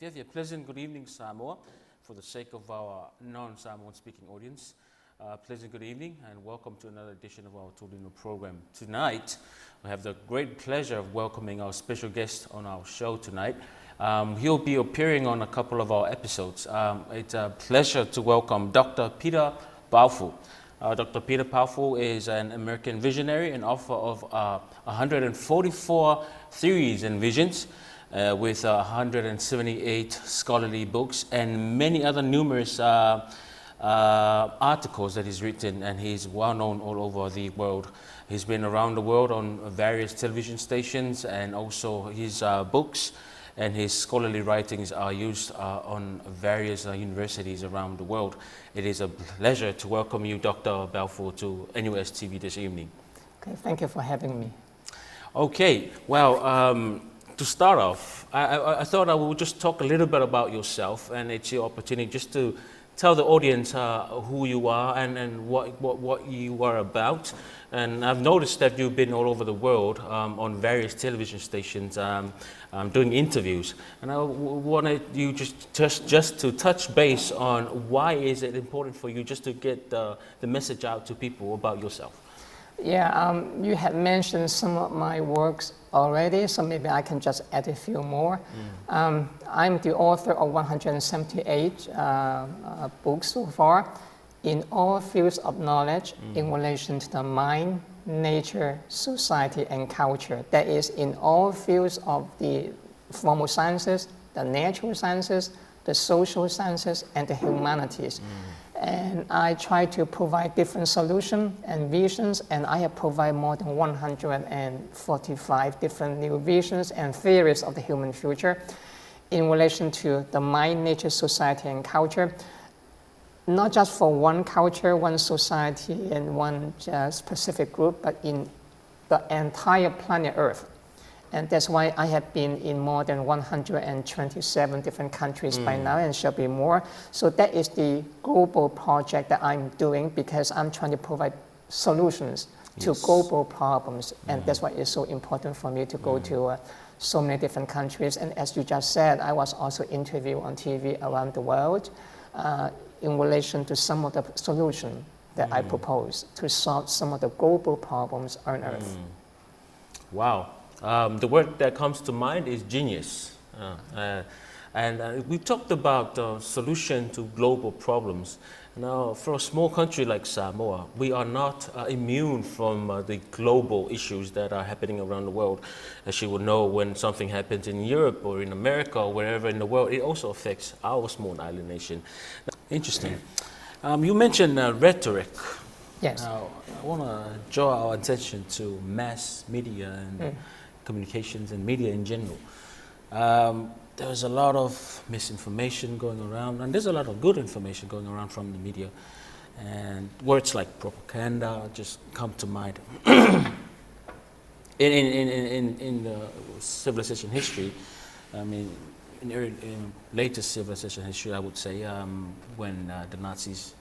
A pleasant good evening, Samoa, for the sake of our non-Samoan speaking audience. Pleasant good evening and welcome to another edition of our Tolino program. Tonight, we have the great pleasure of welcoming our special guest on our show tonight. He'll be appearing on a couple of our episodes. It's a pleasure to welcome Dr. Peter Baofu. Dr. Peter Baofu is an American visionary and author of 144 theories and visions, with 178 scholarly books and many other numerous articles that he's written, and he's well known all over the world. He's been around the world on various television stations, and also his books and his scholarly writings are used on various universities around the world. It is a pleasure to welcome you, Dr. Baofu, to NUS TV this evening. Okay, thank you for having me. Okay, well, to start off, I thought I would just talk a little bit about yourself, and it's your opportunity just to tell the audience who you are and what you are about. And I've noticed that you've been all over the world on various television stations doing interviews. And I wanted you just to touch base on why is it important for you just to get the message out to people about yourself. Yeah, you had mentioned some of my works already, so maybe I can just add a few more. I'm the author of 178 books so far in all fields of knowledge in relation to the mind, nature, society, and culture. That is, in all fields of the formal sciences, the natural sciences, the social sciences, and the humanities. And I try to provide different solutions and visions, and I have provided more than 145 different new visions and theories of the human future in relation to the mind, nature, society, and culture. Not just for one culture, one society, and one specific group, but in the entire planet Earth. And that's why I have been in more than 127 different countries by now, and shall be more. So that is the global project that I'm doing, because I'm trying to provide solutions to global problems. And that's why it's so important for me to go to so many different countries. And as you just said, I was also interviewed on TV around the world in relation to some of the solutions that I propose to solve some of the global problems on Earth. Wow. The word that comes to mind is genius. And we talked about solution to global problems. Now, for a small country like Samoa, we are not immune from the global issues that are happening around the world. As you will know, when something happens in Europe or in America or wherever in the world, it also affects our small island nation. Interesting. You mentioned rhetoric. Yes. Now, I want to draw our attention to mass media and communications and media in general. There's a lot of misinformation going around, and there's a lot of good information going around from the media. And words like propaganda just come to mind. in the civilization history, I mean, in latest civilization history, I would say, when the Nazis,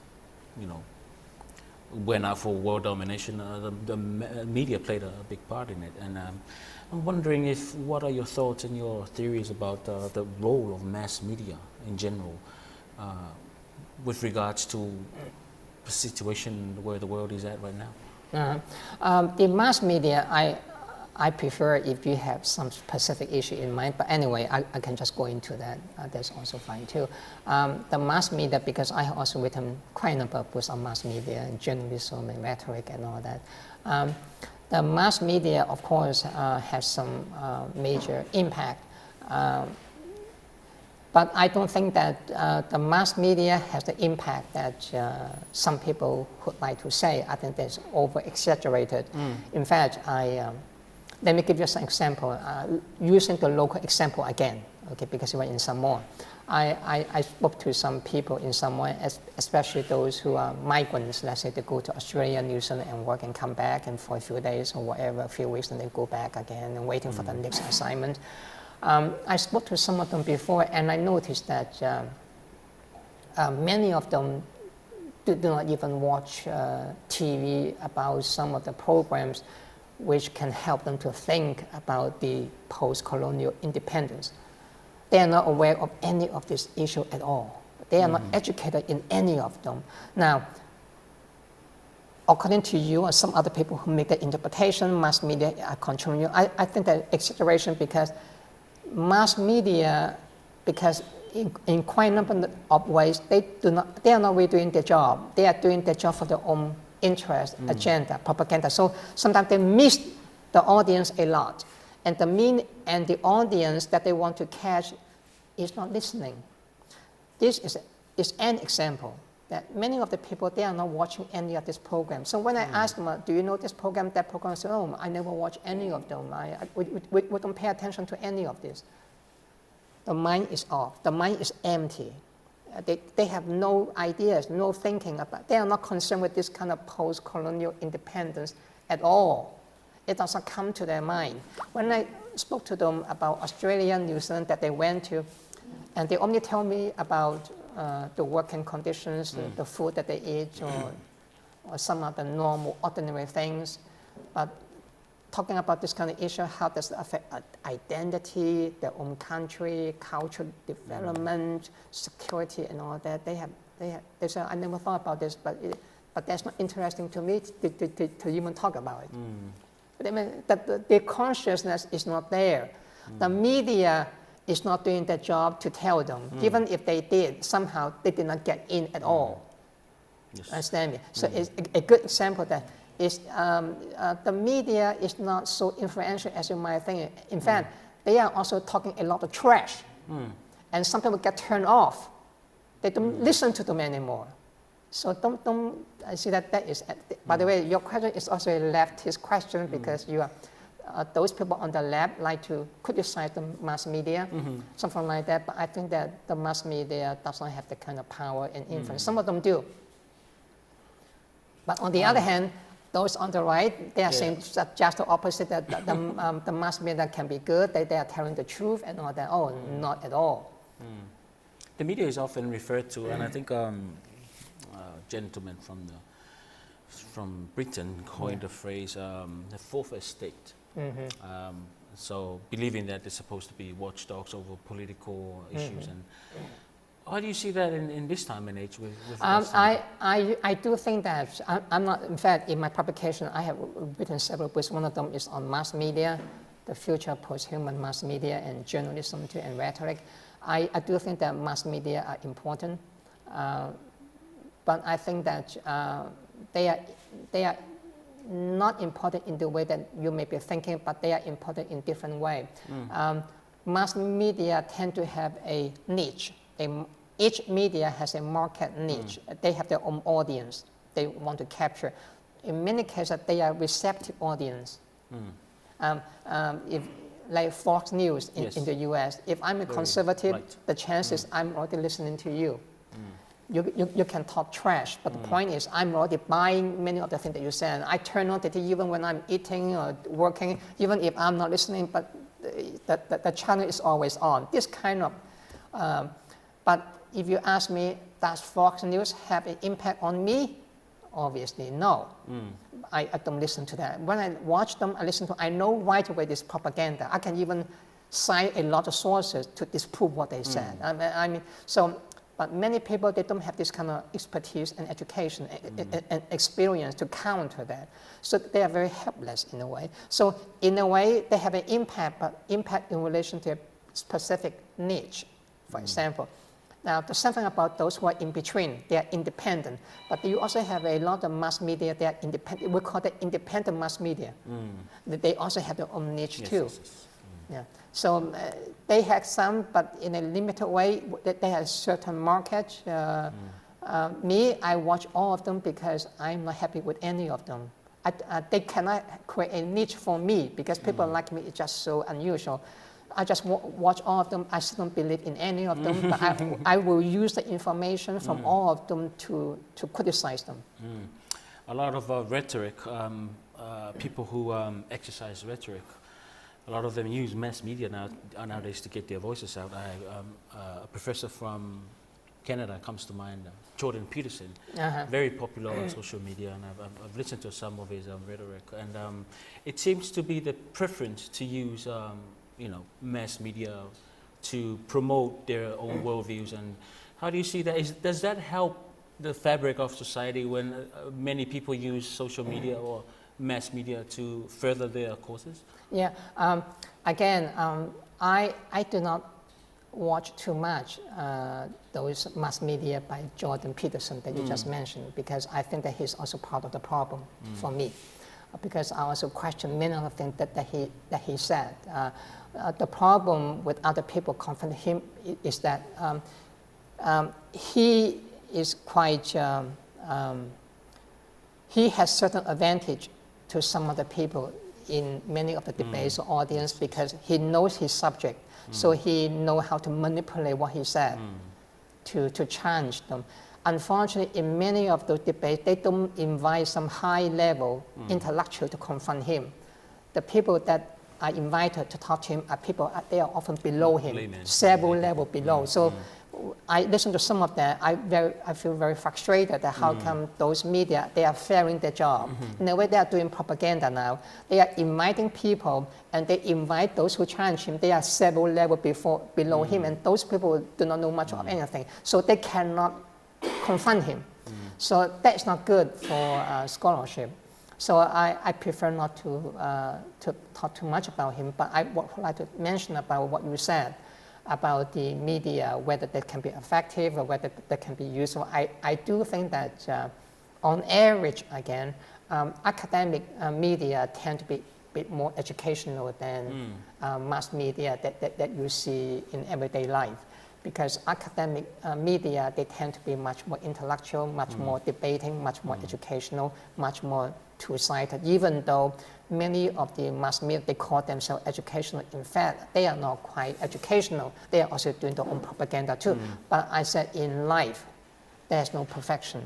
went out for world domination, the media played a big part in it. And I'm wondering what are your thoughts and your theories about the role of mass media in general with regards to the situation where the world is at right now? The mass media, I prefer if you have some specific issue in mind, but anyway, I can just go into that. That's also fine too. The mass media, because I have also written quite a number of books on mass media and journalism and rhetoric and all that. The mass media, of course, has some major impact, but I don't think that the mass media has the impact that some people would like to say. I think that's over-exaggerated. In fact, let me give you some example, using the local example again, okay, because you were in Samoa. I spoke to some people in Samoa, especially those who are migrants, let's say they go to Australia, New Zealand and work and come back, and for a few days or whatever, a few weeks, and then go back again and waiting for the next assignment. I spoke to some of them before, and I noticed that many of them do not even watch TV about some of the programs which can help them to think about the post-colonial independence. they are not aware of any of this issue at all. They are not educated in any of them. Now, according to you or some other people who make the interpretation, mass media are controlling you, I think that exaggeration, because mass media, because in quite a number of ways, they are not really doing their job. They are doing their job for their own interest, agenda, propaganda. So sometimes they miss the audience a lot. And the audience that they want to catch is not listening. This is an example that many of the people, they are not watching any of this program. So when I ask them, do you know this program, that program, I say, oh, I never watch any of them. We don't pay attention to any of this. The mind is off. The mind is empty. They have no ideas, no thinking about. They are not concerned with this kind of post-colonial independence at all. It doesn't come to their mind. When I spoke to them about Australia, New Zealand that they went to, and they only tell me about the working conditions, the food that they eat, or some of the normal, ordinary things. But talking about this kind of issue, how does it affect identity, their own country, cultural development, security, and all that? They say, I never thought about this, but that's not interesting to me to even talk about it. But I mean, the consciousness is not there. The media is not doing their job to tell them. Even if they did, somehow they did not get in at all. Yes. Understand me? So it's a good example that is the media is not so influential as you might think. In fact, they are also talking a lot of trash. And some people get turned off. They don't listen to them anymore. So don't I see that is, by the way, your question is also a leftist question, because you are, those people on the left like to criticize the mass media, something like that, but I think that the mass media does not have the kind of power and influence. Some of them do. But on the other hand, those on the right, they are saying just the opposite, that the mass media can be good, they are telling the truth and all that. Oh, not at all. The media is often referred to, and I think a gentleman from Britain coined the phrase the fourth estate. So believing that they're supposed to be watchdogs over political issues. And how do you see that in this time and age? I do think that I'm not, in fact, in my publication, I have written several books. One of them is on mass media, the future of post-human mass media and journalism too, and rhetoric. I do think that mass media are important, but I think that they are not important in the way that you may be thinking, but they are important in different way. Mass media tend to have a niche. Each media has a market niche. They have their own audience they want to capture. In many cases, they are receptive audience. If, like Fox News in the US, if I'm a conservative, the chances I'm already listening to you. You can talk trash, but the point is I'm already buying many of the things that you say. And I turn on the TV even when I'm eating or working, even if I'm not listening, but the channel is always on. This kind of, but if you ask me, does Fox News have an impact on me? Obviously, no. I don't listen to that. When I watch them, I know right away this propaganda. I can even cite a lot of sources to disprove what they said. I mean, so, but many people, they don't have this kind of expertise and education and experience to counter that. So they are very helpless in a way. So in a way, they have an impact, but impact in relation to a specific niche, for example. Now, there's something about those who are in between. They are independent. But you also have a lot of mass media, they are independent. We call it independent mass media. They also have their own niche too. Yeah. So they have some, but in a limited way, they have certain market. Me, I watch all of them because I'm not happy with any of them. They cannot create a niche for me because people like me is just so unusual. I just watch all of them. I still don't believe in any of them, but I will use the information from all of them to criticize them. A lot of rhetoric, people who exercise rhetoric, a lot of them use mass media nowadays to get their voices out. A professor from Canada comes to mind, Jordan Peterson, very popular on social media, and I've listened to some of his rhetoric, and it seems to be the preference to use mass media to promote their own worldviews. And how do you see that? Does that help the fabric of society when many people use social media or mass media to further their causes? Yeah, again, I do not watch too much those mass media by Jordan Peterson that you just mentioned, because I think that he's also part of the problem for me, because I also question many of the things that he said. The problem with other people confronting him is that he is quite, he has certain advantage to some of the people in many of the debates or audience, because he knows his subject, so he knows how to manipulate what he said to challenge them. Unfortunately, in many of those debates, they don't invite some high-level intellectual to confront him. The people that are invited to talk to him are people, they are often below him, several levels below. So I listen to some of that, I feel very frustrated that how come those media, they are failing their job. In a way, they are doing propaganda now. They are inviting people, and they invite those who challenge him. They are several levels below him, and those people do not know much of anything. So they cannot confront him. So that's not good for scholarship. So I prefer not to talk too much about him, but I would like to mention about what you said about the media, whether they can be effective or whether they can be useful. I do think that on average, again, academic media tend to be a bit more educational than mass media that you see in everyday life. Because academic media, they tend to be much more intellectual, much more debating, much more educational, much more two-sided, even though many of the mass media, they call themselves educational. In fact, they are not quite educational. They are also doing their own propaganda too. But I said in life, there's no perfection.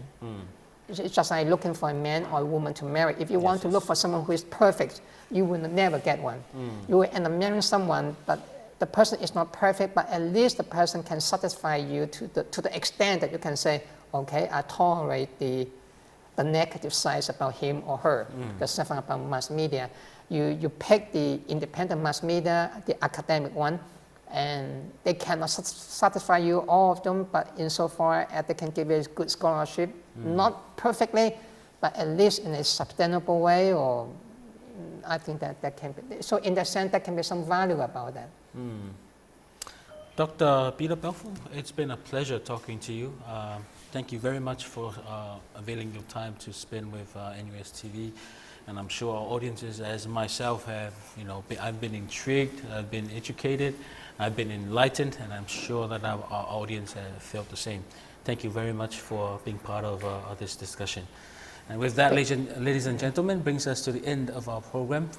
It's just like looking for a man or a woman to marry. If you want to look for someone who is perfect, you will never get one. You will end up marrying someone, but the person is not perfect, but at least the person can satisfy you to the extent that you can say, okay, I tolerate the negative sides about him or her. There's something about mass media. You pick the independent mass media, the academic one, and they cannot satisfy you, all of them, but insofar as they can give you good scholarship, not perfectly, but at least in a sustainable way, or I think that can be. So in that sense, there can be some value about that. Dr. Peter Baofu, it's been a pleasure talking to you. Thank you very much for availing your time to spend with NUS TV, and I'm sure our audiences, as myself, have, I've been intrigued, I've been educated, I've been enlightened, and I'm sure that our audience have felt the same. Thank you very much for being part of this discussion. And with that, ladies and gentlemen, brings us to the end of our program.